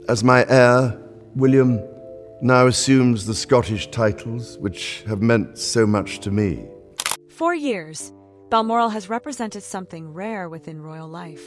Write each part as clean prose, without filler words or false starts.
as my heir, William now assumes the Scottish titles which have meant so much to me. For years, Balmoral has represented something rare within royal life.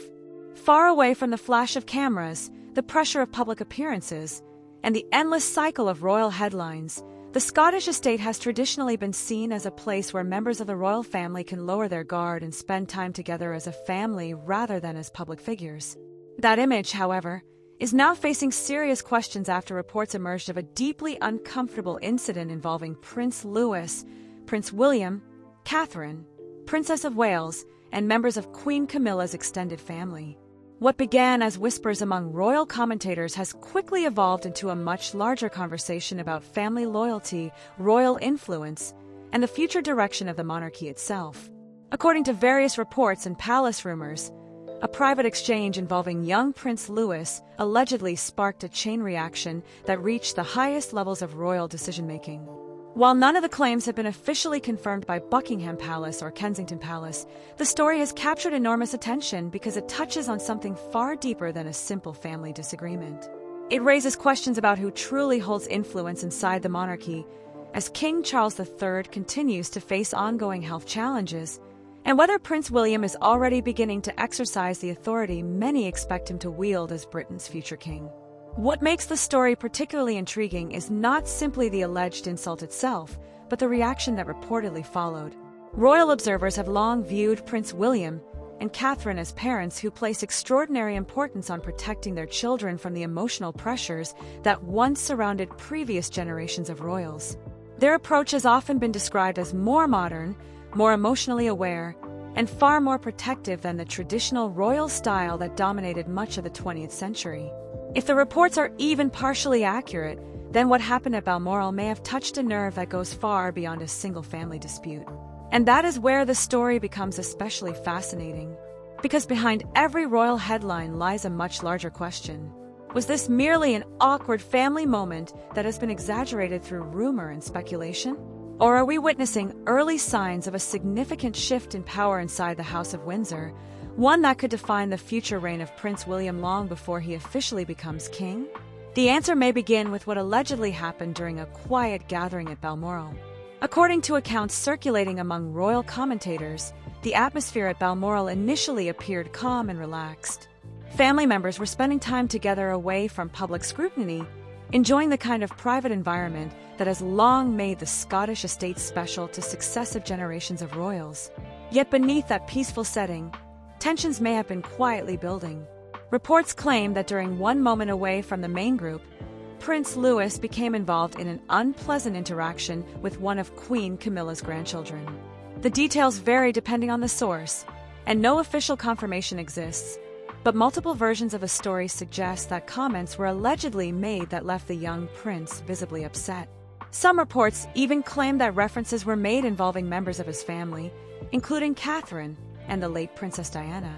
Far away from the flash of cameras, the pressure of public appearances, and the endless cycle of royal headlines, the Scottish estate has traditionally been seen as a place where members of the royal family can lower their guard and spend time together as a family rather than as public figures. That image, however, is now facing serious questions after reports emerged of a deeply uncomfortable incident involving Prince Louis, Prince William, Catherine, Princess of Wales, and members of Queen Camilla's extended family. What began as whispers among royal commentators has quickly evolved into a much larger conversation about family loyalty, royal influence, and the future direction of the monarchy itself. According to various reports and palace rumors, a private exchange involving young Prince Louis allegedly sparked a chain reaction that reached the highest levels of royal decision-making. While none of the claims have been officially confirmed by Buckingham Palace or Kensington Palace, the story has captured enormous attention because it touches on something far deeper than a simple family disagreement. It raises questions about who truly holds influence inside the monarchy, as King Charles III continues to face ongoing health challenges, and whether Prince William is already beginning to exercise the authority many expect him to wield as Britain's future king. What makes the story particularly intriguing is not simply the alleged insult itself, but the reaction that reportedly followed. Royal observers have long viewed Prince William and Catherine as parents who place extraordinary importance on protecting their children from the emotional pressures that once surrounded previous generations of royals. Their approach has often been described as more modern, more emotionally aware, and far more protective than the traditional royal style that dominated much of the 20th century. If the reports are even partially accurate, then what happened at Balmoral may have touched a nerve that goes far beyond a single family dispute. And that is where the story becomes especially fascinating. Because behind every royal headline lies a much larger question. Was this merely an awkward family moment that has been exaggerated through rumor and speculation? Or are we witnessing early signs of a significant shift in power inside the House of Windsor, one that could define the future reign of Prince William long before he officially becomes king? The answer may begin with what allegedly happened during a quiet gathering at Balmoral. According to accounts circulating among royal commentators, the atmosphere at Balmoral initially appeared calm and relaxed. Family members were spending time together away from public scrutiny, enjoying the kind of private environment that has long made the Scottish estate special to successive generations of royals. Yet beneath that peaceful setting, tensions may have been quietly building. Reports claim that during one moment away from the main group, Prince Louis became involved in an unpleasant interaction with one of Queen Camilla's grandchildren. The details vary depending on the source, and no official confirmation exists, but multiple versions of the story suggest that comments were allegedly made that left the young prince visibly upset. Some reports even claim that references were made involving members of his family, including Catherine and the late Princess Diana.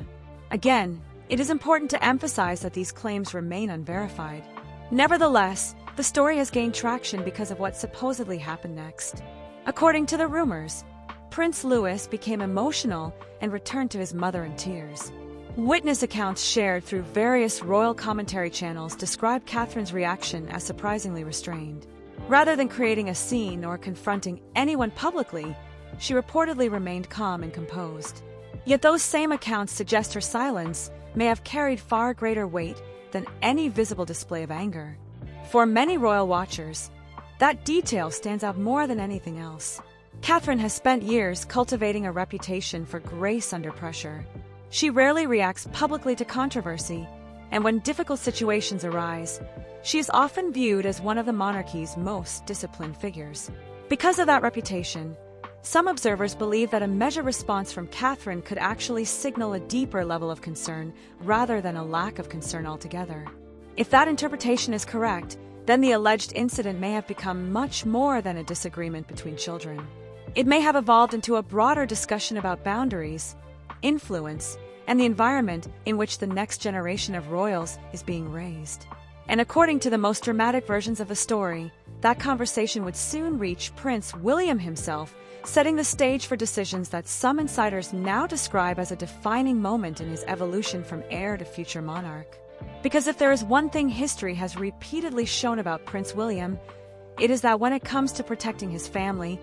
Again, it is important to emphasize that these claims remain unverified. Nevertheless, the story has gained traction because of what supposedly happened next. According to the rumors, Prince Louis became emotional and returned to his mother in tears. Witness accounts shared through various royal commentary channels describe Catherine's reaction as surprisingly restrained. Rather than creating a scene or confronting anyone publicly, she reportedly remained calm and composed. Yet those same accounts suggest her silence may have carried far greater weight than any visible display of anger. For many royal watchers, that detail stands out more than anything else. Catherine has spent years cultivating a reputation for grace under pressure. She rarely reacts publicly to controversy, and when difficult situations arise, she is often viewed as one of the monarchy's most disciplined figures. Because of that reputation, some observers believe that a measured response from Catherine could actually signal a deeper level of concern rather than a lack of concern altogether. If that interpretation is correct, then the alleged incident may have become much more than a disagreement between children. It may have evolved into a broader discussion about boundaries, influence, and the environment in which the next generation of royals is being raised. And according to the most dramatic versions of the story, that conversation would soon reach Prince William himself, setting the stage for decisions that some insiders now describe as a defining moment in his evolution from heir to future monarch. Because if there is one thing history has repeatedly shown about Prince William, it is that when it comes to protecting his family,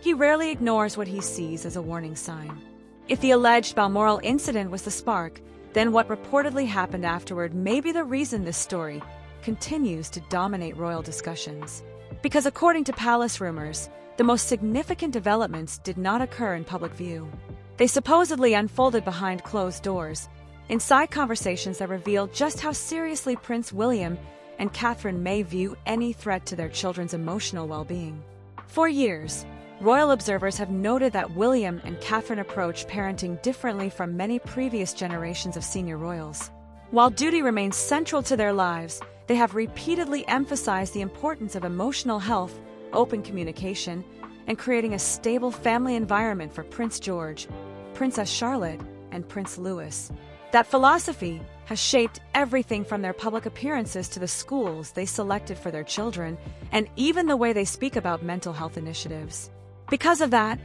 he rarely ignores what he sees as a warning sign. If the alleged Balmoral incident was the spark, then what reportedly happened afterward may be the reason this story continues to dominate royal discussions. Because according to palace rumors, the most significant developments did not occur in public view. They supposedly unfolded behind closed doors, in side conversations that revealed just how seriously Prince William and Catherine may view any threat to their children's emotional well-being. For years, royal observers have noted that William and Catherine approach parenting differently from many previous generations of senior royals. While duty remains central to their lives, they have repeatedly emphasized the importance of emotional health, open communication, and creating a stable family environment for Prince George, Princess Charlotte, and Prince Louis. That philosophy has shaped everything from their public appearances to the schools they selected for their children, and even the way they speak about mental health initiatives. Because of that,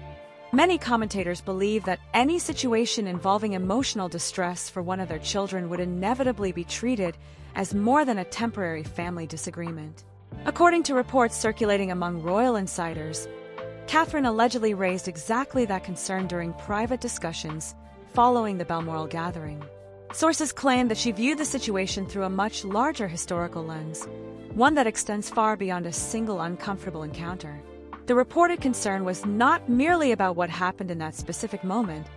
many commentators believe that any situation involving emotional distress for one of their children would inevitably be treated as more than a temporary family disagreement. According to reports circulating among royal insiders, Catherine allegedly raised exactly that concern during private discussions following the Balmoral gathering. Sources claim that she viewed the situation through a much larger historical lens, one that extends far beyond a single uncomfortable encounter. The reported concern was not merely about what happened in that specific moment,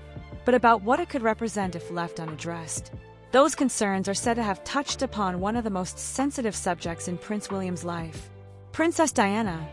but about what it could represent if left unaddressed. Those concerns are said to have touched upon one of the most sensitive subjects in Prince William's life, Princess Diana.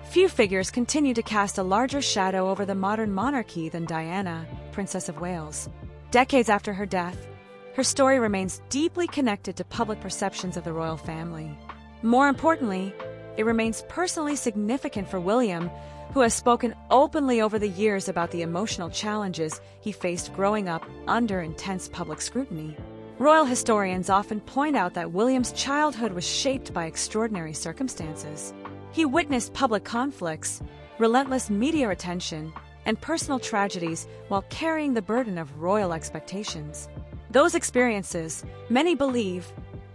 Few figures continue to cast a larger shadow over the modern monarchy than Diana, Princess of Wales. Decades after her death, her story remains deeply connected to public perceptions of the royal family. More importantly, it remains personally significant for William, who has spoken openly over the years about the emotional challenges he faced growing up under intense public scrutiny. Royal historians often point out that William's childhood was shaped by extraordinary circumstances. He witnessed public conflicts, relentless media attention, and personal tragedies while carrying the burden of royal expectations. Those experiences, many believe,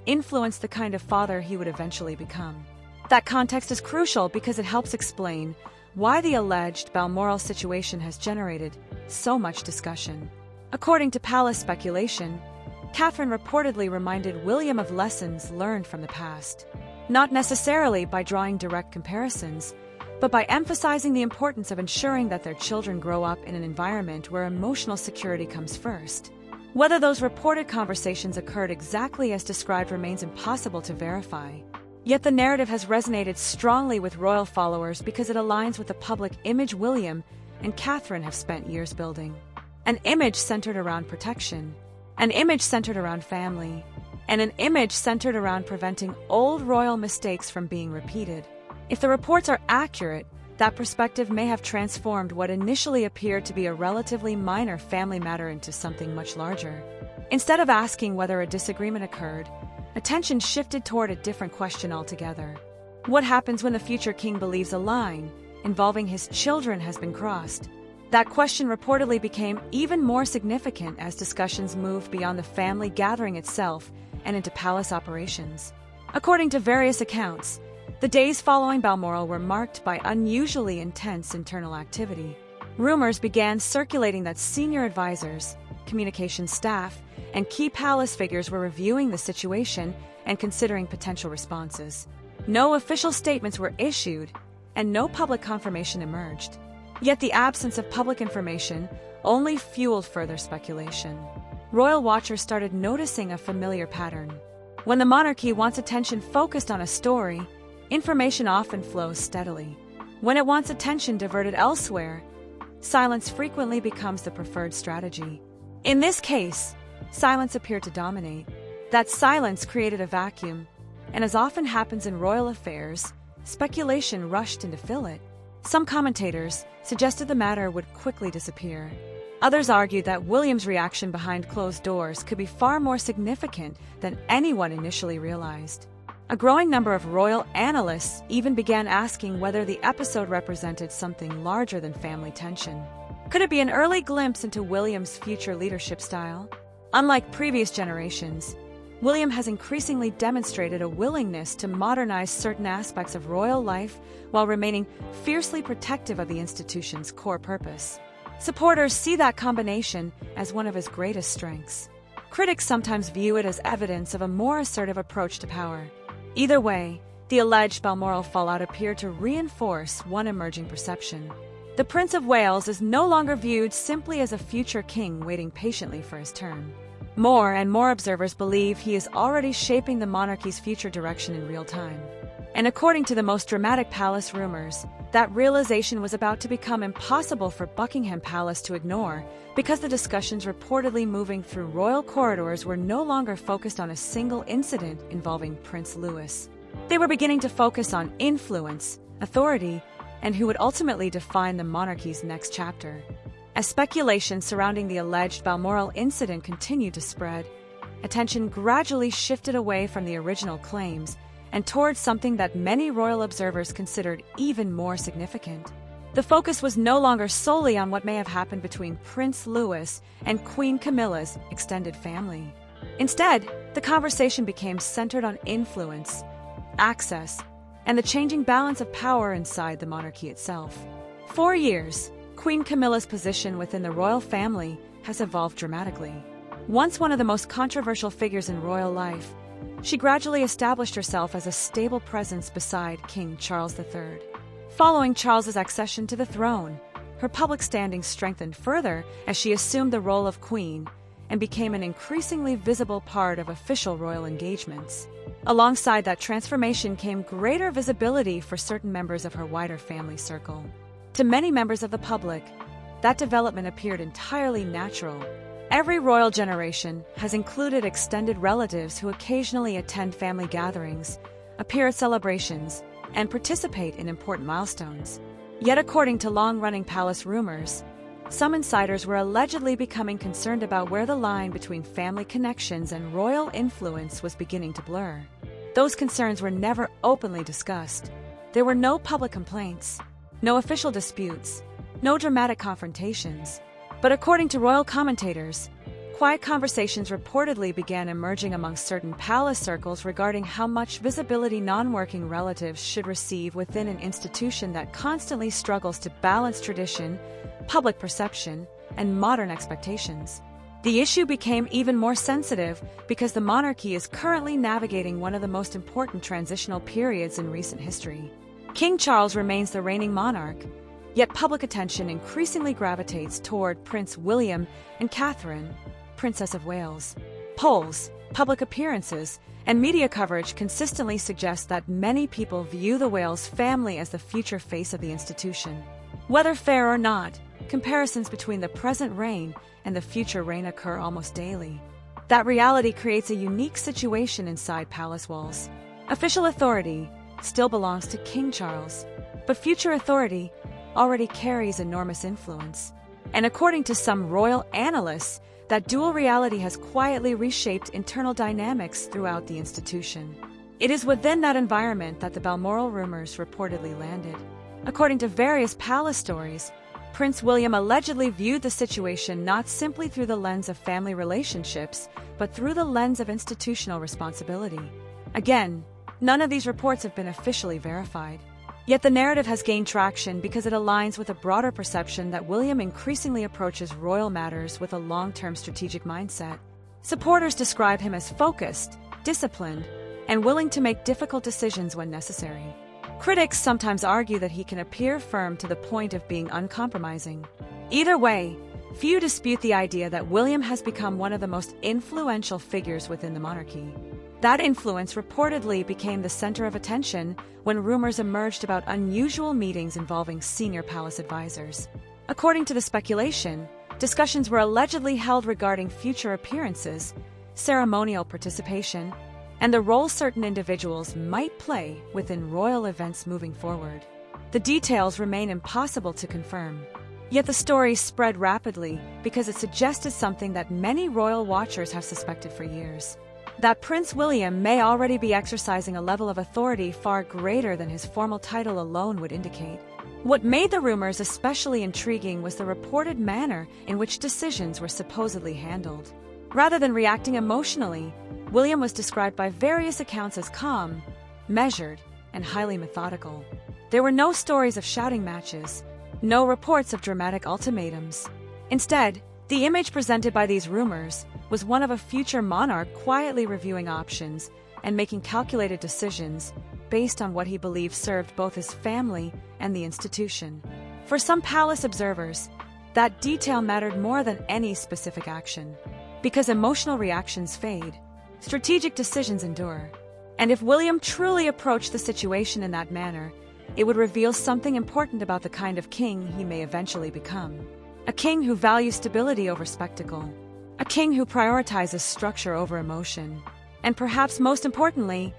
influenced the kind of father he would eventually become. That context is crucial because it helps explain why the alleged Balmoral situation has generated so much discussion. According to palace speculation, Catherine reportedly reminded William of lessons learned from the past, not necessarily by drawing direct comparisons, but by emphasizing the importance of ensuring that their children grow up in an environment where emotional security comes first. Whether those reported conversations occurred exactly as described remains impossible to verify. Yet the narrative has resonated strongly with royal followers because it aligns with the public image William and Catherine have spent years building. An image centered around protection, an image centered around family, and an image centered around preventing old royal mistakes from being repeated. If the reports are accurate, that perspective may have transformed what initially appeared to be a relatively minor family matter into something much larger. Instead of asking whether a disagreement occurred, attention shifted toward a different question altogether. What happens when the future king believes a line involving his children has been crossed? That question reportedly became even more significant as discussions moved beyond the family gathering itself and into palace operations. According to various accounts, the days following Balmoral were marked by unusually intense internal activity. Rumors began circulating that senior advisors, communications staff, and key palace figures were reviewing the situation and considering potential responses. No official statements were issued, and no public confirmation emerged. Yet the absence of public information only fueled further speculation. Royal watchers started noticing a familiar pattern. When the monarchy wants attention focused on a story, information often flows steadily. When it wants attention diverted elsewhere, silence frequently becomes the preferred strategy. In this case, silence appeared to dominate. That silence created a vacuum, and as often happens in royal affairs, speculation rushed in to fill it. Some commentators suggested the matter would quickly disappear. Others argued that William's reaction behind closed doors could be far more significant than anyone initially realized. A growing number of royal analysts even began asking whether the episode represented something larger than family tension. Could it be an early glimpse into William's future leadership style? Unlike previous generations, William has increasingly demonstrated a willingness to modernize certain aspects of royal life while remaining fiercely protective of the institution's core purpose. Supporters see that combination as one of his greatest strengths. Critics sometimes view it as evidence of a more assertive approach to power. Either way, the alleged Balmoral fallout appeared to reinforce one emerging perception. The Prince of Wales is no longer viewed simply as a future king waiting patiently for his turn. More and more observers believe he is already shaping the monarchy's future direction in real time. And according to the most dramatic palace rumors, that realization was about to become impossible for Buckingham Palace to ignore because the discussions reportedly moving through royal corridors were no longer focused on a single incident involving Prince Louis. They were beginning to focus on influence, authority, and who would ultimately define the monarchy's next chapter. As speculation surrounding the alleged Balmoral incident continued to spread, attention gradually shifted away from the original claims and towards something that many royal observers considered even more significant. The focus was no longer solely on what may have happened between Prince Louis and Queen Camilla's extended family. Instead, the conversation became centered on influence, access, and the changing balance of power inside the monarchy itself. For years, Queen Camilla's position within the royal family has evolved dramatically. Once one of the most controversial figures in royal life, she gradually established herself as a stable presence beside King Charles III. Following Charles's accession to the throne, her public standing strengthened further as she assumed the role of queen and became an increasingly visible part of official royal engagements. Alongside that transformation came greater visibility for certain members of her wider family circle. To many members of the public, that development appeared entirely natural. Every royal generation has included extended relatives who occasionally attend family gatherings, appear at celebrations, and participate in important milestones. Yet according to long-running palace rumors, some insiders were allegedly becoming concerned about where the line between family connections and royal influence was beginning to blur. Those concerns were never openly discussed. There were no public complaints, no official disputes, no dramatic confrontations. But according to royal commentators, quiet conversations reportedly began emerging among certain palace circles regarding how much visibility non-working relatives should receive within an institution that constantly struggles to balance tradition, public perception, and modern expectations. The issue became even more sensitive because the monarchy is currently navigating one of the most important transitional periods in recent history. King Charles remains the reigning monarch, yet public attention increasingly gravitates toward Prince William and Catherine, Princess of Wales. Polls, public appearances, and media coverage consistently suggest that many people view the Wales family as the future face of the institution. Whether fair or not, comparisons between the present reign and the future reign occur almost daily. That reality creates a unique situation inside palace walls. Official authority still belongs to King Charles, but future authority already carries enormous influence. And according to some royal analysts, that dual reality has quietly reshaped internal dynamics throughout the institution. It is within that environment that the Balmoral rumors reportedly landed. According to various palace stories, Prince William allegedly viewed the situation not simply through the lens of family relationships, but through the lens of institutional responsibility. Again, none of these reports have been officially verified. Yet the narrative has gained traction because it aligns with a broader perception that William increasingly approaches royal matters with a long-term strategic mindset. Supporters describe him as focused, disciplined, and willing to make difficult decisions when necessary. Critics sometimes argue that he can appear firm to the point of being uncompromising. Either way, few dispute the idea that William has become one of the most influential figures within the monarchy. That influence reportedly became the center of attention when rumors emerged about unusual meetings involving senior palace advisors. According to the speculation, discussions were allegedly held regarding future appearances, ceremonial participation, and the role certain individuals might play within royal events moving forward. The details remain impossible to confirm. Yet the story spread rapidly because it suggested something that many royal watchers have suspected for years: that Prince William may already be exercising a level of authority far greater than his formal title alone would indicate. What made the rumors especially intriguing was the reported manner in which decisions were supposedly handled. Rather than reacting emotionally, William was described by various accounts as calm, measured, and highly methodical. There were no stories of shouting matches, no reports of dramatic ultimatums. Instead, the image presented by these rumors was one of a future monarch quietly reviewing options and making calculated decisions based on what he believed served both his family and the institution. For some palace observers, that detail mattered more than any specific action. Because emotional reactions fade, strategic decisions endure. And if William truly approached the situation in that manner, it would reveal something important about the kind of king he may eventually become. A king who values stability over spectacle. A king who prioritizes structure over emotion. And perhaps most importantly,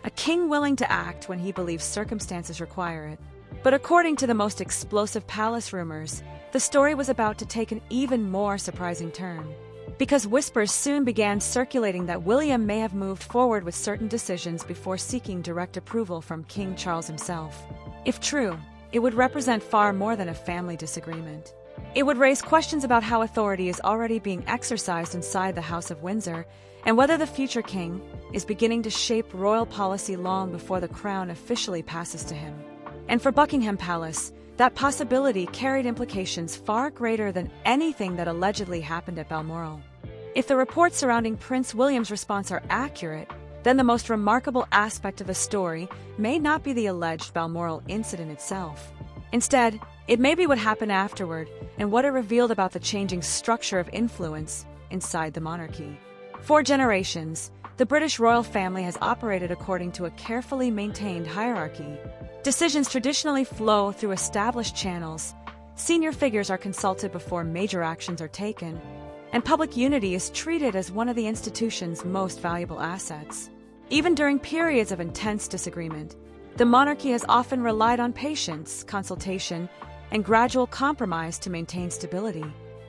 a king willing to act when he believes circumstances require it. But according to the most explosive palace rumors, the story was about to take an even more surprising turn. Because whispers soon began circulating that William may have moved forward with certain decisions before seeking direct approval from King Charles himself. If true, it would represent far more than a family disagreement. It would raise questions about how authority is already being exercised inside the House of Windsor, and whether the future king is beginning to shape royal policy long before the crown officially passes to him. And for Buckingham Palace, that possibility carried implications far greater than anything that allegedly happened at Balmoral. If the reports surrounding Prince William's response are accurate, then the most remarkable aspect of the story may not be the alleged Balmoral incident itself. Instead, it may be what happened afterward and what it revealed about the changing structure of influence inside the monarchy. For generations, the British royal family has operated according to a carefully maintained hierarchy. Decisions traditionally flow through established channels, senior figures are consulted before major actions are taken, and public unity is treated as one of the institution's most valuable assets. Even during periods of intense disagreement, the monarchy has often relied on patience, consultation, and gradual compromise to maintain stability.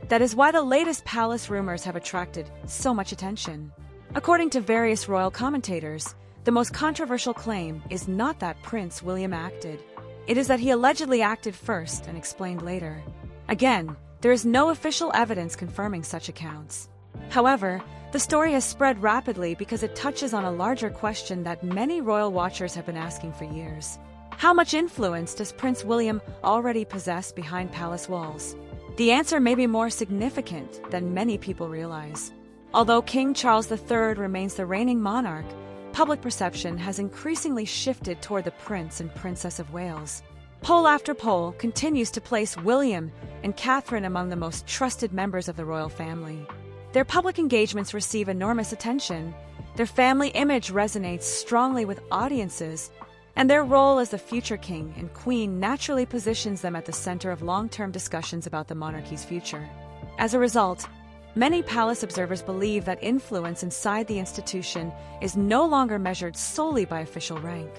That is why the latest palace rumors have attracted so much attention. According to various royal commentators, the most controversial claim is not that Prince William acted. It is that he allegedly acted first and explained later. Again, there is no official evidence confirming such accounts. However, the story has spread rapidly because it touches on a larger question that many royal watchers have been asking for years. How much influence does Prince William already possess behind palace walls? The answer may be more significant than many people realize. Although King Charles III remains the reigning monarch, public perception has increasingly shifted toward the Prince and Princess of Wales. Poll after poll continues to place William and Catherine among the most trusted members of the royal family. Their public engagements receive enormous attention, their family image resonates strongly with audiences, and their role as the future king and queen naturally positions them at the center of long-term discussions about the monarchy's future. As a result, many palace observers believe that influence inside the institution is no longer measured solely by official rank.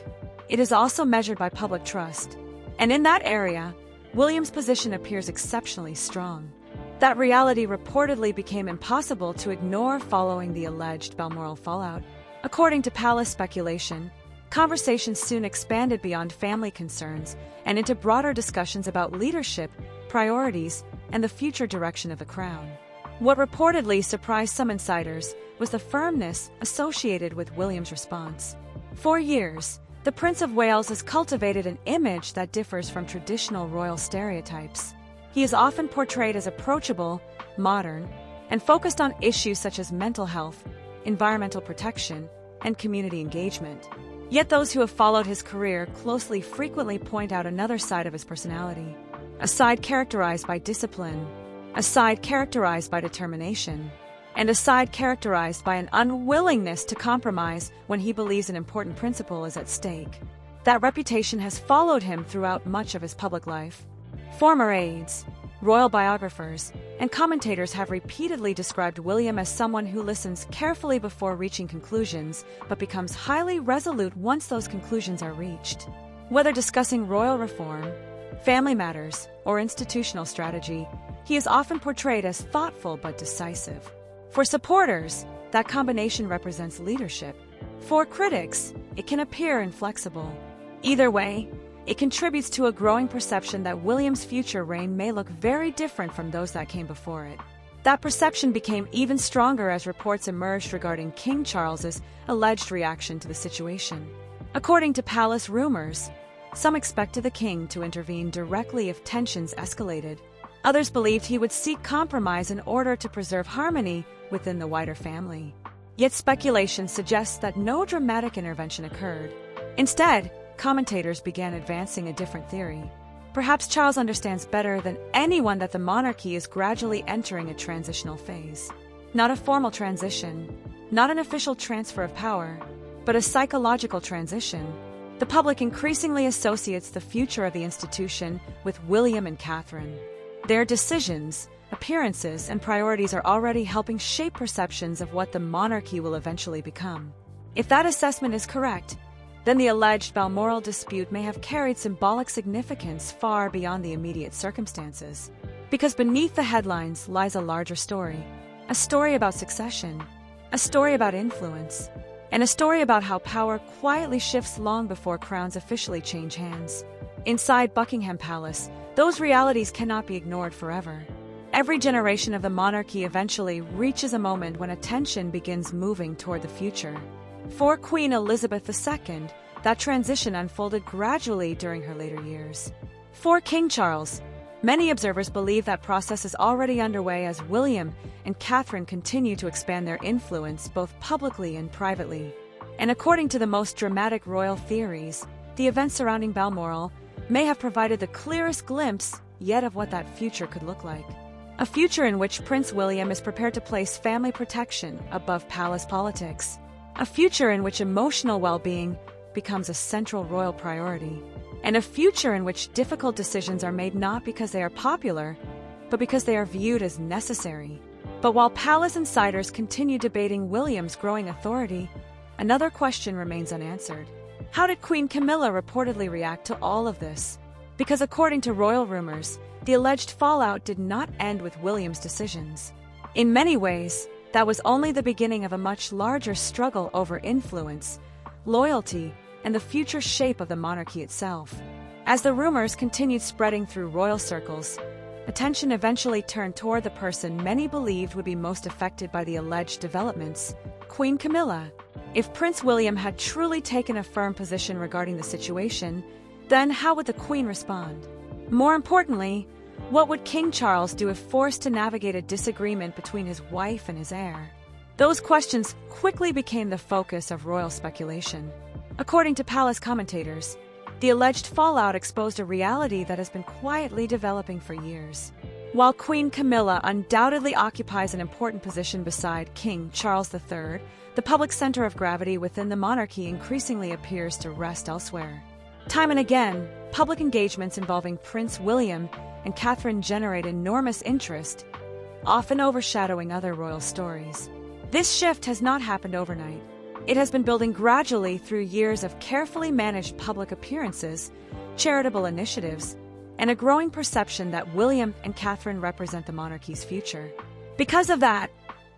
It is also measured by public trust. And in that area, William's position appears exceptionally strong. That reality reportedly became impossible to ignore following the alleged Balmoral fallout. According to palace speculation, conversations soon expanded beyond family concerns and into broader discussions about leadership, priorities, and the future direction of the crown. What reportedly surprised some insiders was the firmness associated with William's response. For years, the Prince of Wales has cultivated an image that differs from traditional royal stereotypes. He is often portrayed as approachable, modern, and focused on issues such as mental health, environmental protection, and community engagement. Yet those who have followed his career closely frequently point out another side of his personality, a side characterized by discipline, a side characterized by determination, and a side characterized by an unwillingness to compromise when he believes an important principle is at stake. That reputation has followed him throughout much of his public life. Former aides, royal biographers, and commentators have repeatedly described William as someone who listens carefully before reaching conclusions, but becomes highly resolute once those conclusions are reached. Whether discussing royal reform, family matters, or institutional strategy, he is often portrayed as thoughtful but decisive. For supporters, that combination represents leadership. For critics, it can appear inflexible. Either way, it contributes to a growing perception that William's future reign may look very different from those that came before it. That perception became even stronger as reports emerged regarding King Charles's alleged reaction to the situation. According to palace rumors, some expected the king to intervene directly if tensions escalated. Others believed he would seek compromise in order to preserve harmony within the wider family. Yet speculation suggests that no dramatic intervention occurred. Instead, commentators began advancing a different theory. Perhaps Charles understands better than anyone that the monarchy is gradually entering a transitional phase. Not a formal transition, not an official transfer of power, but a psychological transition. The public increasingly associates the future of the institution with William and Catherine. Their decisions, appearances, and priorities are already helping shape perceptions of what the monarchy will eventually become. If that assessment is correct, then the alleged Balmoral dispute may have carried symbolic significance far beyond the immediate circumstances. Because beneath the headlines lies a larger story. A story about succession, a story about influence, and a story about how power quietly shifts long before crowns officially change hands. Inside Buckingham Palace, those realities cannot be ignored forever. Every generation of the monarchy eventually reaches a moment when attention begins moving toward the future. For Queen Elizabeth II, that transition unfolded gradually during her later years. For King Charles, many observers believe that process is already underway as William and Catherine continue to expand their influence both publicly and privately. And according to the most dramatic royal theories, the events surrounding Balmoral may have provided the clearest glimpse yet of what that future could look like. A future in which Prince William is prepared to place family protection above palace politics. A future in which emotional well-being becomes a central royal priority. And a future in which difficult decisions are made not because they are popular, but because they are viewed as necessary. But while palace insiders continue debating William's growing authority, another question remains unanswered. How did Queen Camilla reportedly react to all of this? Because according to royal rumors, the alleged fallout did not end with William's decisions. In many ways, that was only the beginning of a much larger struggle over influence, loyalty, and the future shape of the monarchy itself. As the rumors continued spreading through royal circles, attention eventually turned toward the person many believed would be most affected by the alleged developments, Queen Camilla. If Prince William had truly taken a firm position regarding the situation, then how would the Queen respond? More importantly, what would King Charles do if forced to navigate a disagreement between his wife and his heir? Those questions quickly became the focus of royal speculation. According to palace commentators, the alleged fallout exposed a reality that has been quietly developing for years. While Queen Camilla undoubtedly occupies an important position beside King Charles III, the public center of gravity within the monarchy increasingly appears to rest elsewhere. Time and again, public engagements involving Prince William and Catherine generate enormous interest, often overshadowing other royal stories. This shift has not happened overnight. It has been building gradually through years of carefully managed public appearances, charitable initiatives, and a growing perception that William and Catherine represent the monarchy's future. Because of that,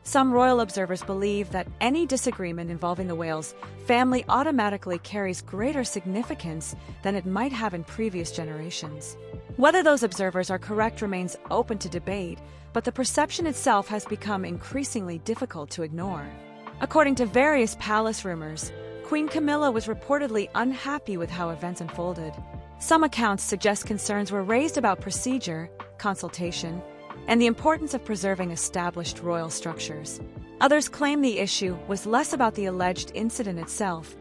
some royal observers believe that any disagreement involving the Wales family automatically carries greater significance than it might have in previous generations. Whether those observers are correct remains open to debate, but the perception itself has become increasingly difficult to ignore. According to various palace rumors, Queen Camilla was reportedly unhappy with how events unfolded. Some accounts suggest concerns were raised about procedure, consultation, and the importance of preserving established royal structures. Others claim the issue was less about the alleged incident itself,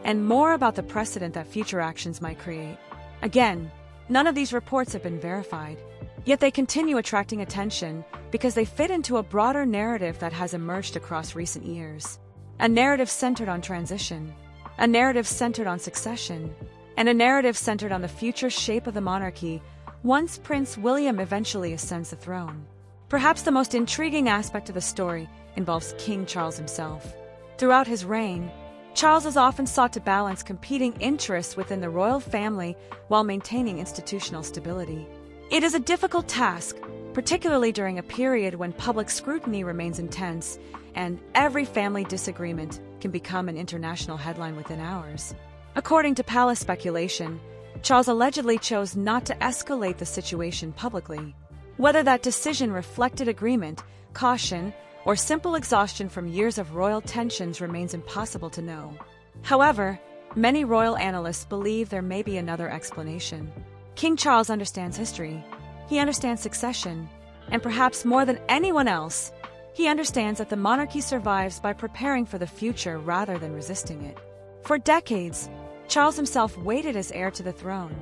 and more about the precedent that future actions might create. Again, none of these reports have been verified, yet they continue attracting attention because they fit into a broader narrative that has emerged across recent years. A narrative centered on transition, a narrative centered on succession, and a narrative centered on the future shape of the monarchy once Prince William eventually ascends the throne. Perhaps the most intriguing aspect of the story involves King Charles himself. Throughout his reign, Charles has often sought to balance competing interests within the royal family while maintaining institutional stability. It is a difficult task, particularly during a period when public scrutiny remains intense and every family disagreement can become an international headline within hours. According to palace speculation, Charles allegedly chose not to escalate the situation publicly. Whether that decision reflected agreement caution, or simple exhaustion from years of royal tensions remains impossible to know. However, many royal analysts believe there may be another explanation. King Charles understands history. He understands succession. And perhaps more than anyone else, he understands that the monarchy survives by preparing for the future rather than resisting it. For decades, Charles himself waited as heir to the throne.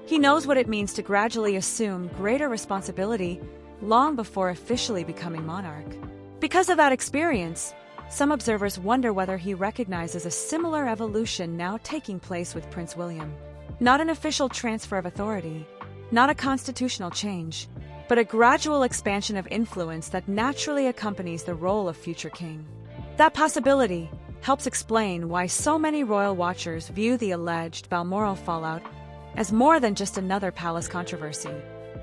He knows what it means to gradually assume greater responsibility long before officially becoming monarch. Because of that experience, some observers wonder whether he recognizes a similar evolution now taking place with Prince William. Not an official transfer of authority, not a constitutional change, but a gradual expansion of influence that naturally accompanies the role of future king. That possibility helps explain why so many royal watchers view the alleged Balmoral fallout as more than just another palace controversy.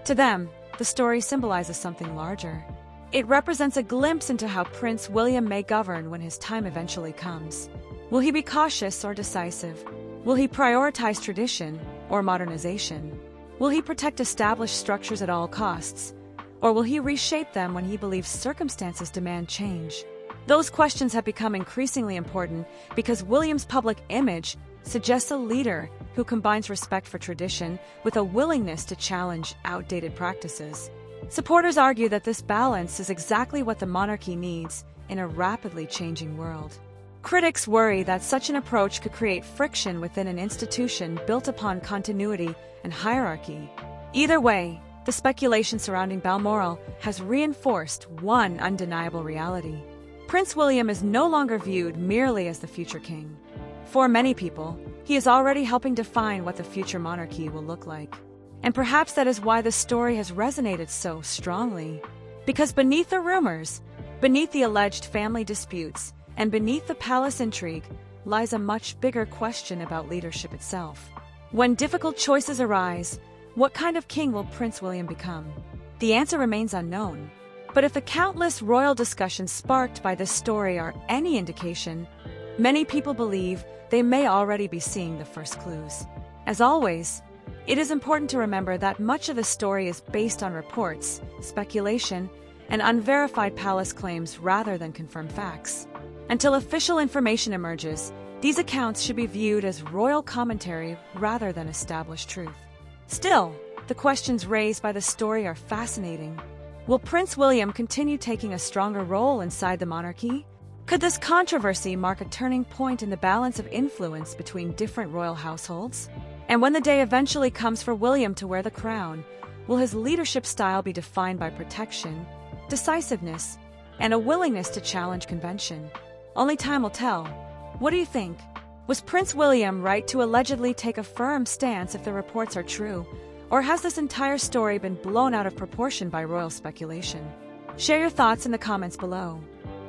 To them, the story symbolizes something larger. It represents a glimpse into how Prince William may govern when his time eventually comes. Will he be cautious or decisive? Will he prioritize tradition or modernization? Will he protect established structures at all costs? Or will he reshape them when he believes circumstances demand change? Those questions have become increasingly important because William's public image suggests a leader who combines respect for tradition with a willingness to challenge outdated practices. Supporters argue that this balance is exactly what the monarchy needs in a rapidly changing world. Critics worry that such an approach could create friction within an institution built upon continuity and hierarchy. Either way, the speculation surrounding Balmoral has reinforced one undeniable reality. Prince William is no longer viewed merely as the future king. For many people, he is already helping define what the future monarchy will look like. And perhaps that is why the story has resonated so strongly. Because beneath the rumors, beneath the alleged family disputes, and beneath the palace intrigue lies a much bigger question about leadership itself. When difficult choices arise, what kind of king will Prince William become? The answer remains unknown. But if the countless royal discussions sparked by this story are any indication, many people believe they may already be seeing the first clues. As always, it is important to remember that much of the story is based on reports, speculation, and unverified palace claims rather than confirmed facts. Until official information emerges, these accounts should be viewed as royal commentary rather than established truth. Still, the questions raised by the story are fascinating. Will Prince William continue taking a stronger role inside the monarchy? Could this controversy mark a turning point in the balance of influence between different royal households? And when the day eventually comes for William to wear the crown, will his leadership style be defined by protection, decisiveness, and a willingness to challenge convention? Only time will tell. What do you think? Was Prince William right to allegedly take a firm stance if the reports are true? Or has this entire story been blown out of proportion by royal speculation? Share your thoughts in the comments below.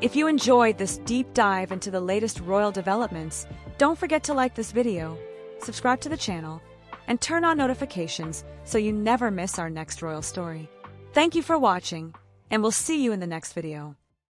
If you enjoyed this deep dive into the latest royal developments, don't forget to like this video, subscribe to the channel, and turn on notifications so you never miss our next royal story. Thank you for watching, and we'll see you in the next video.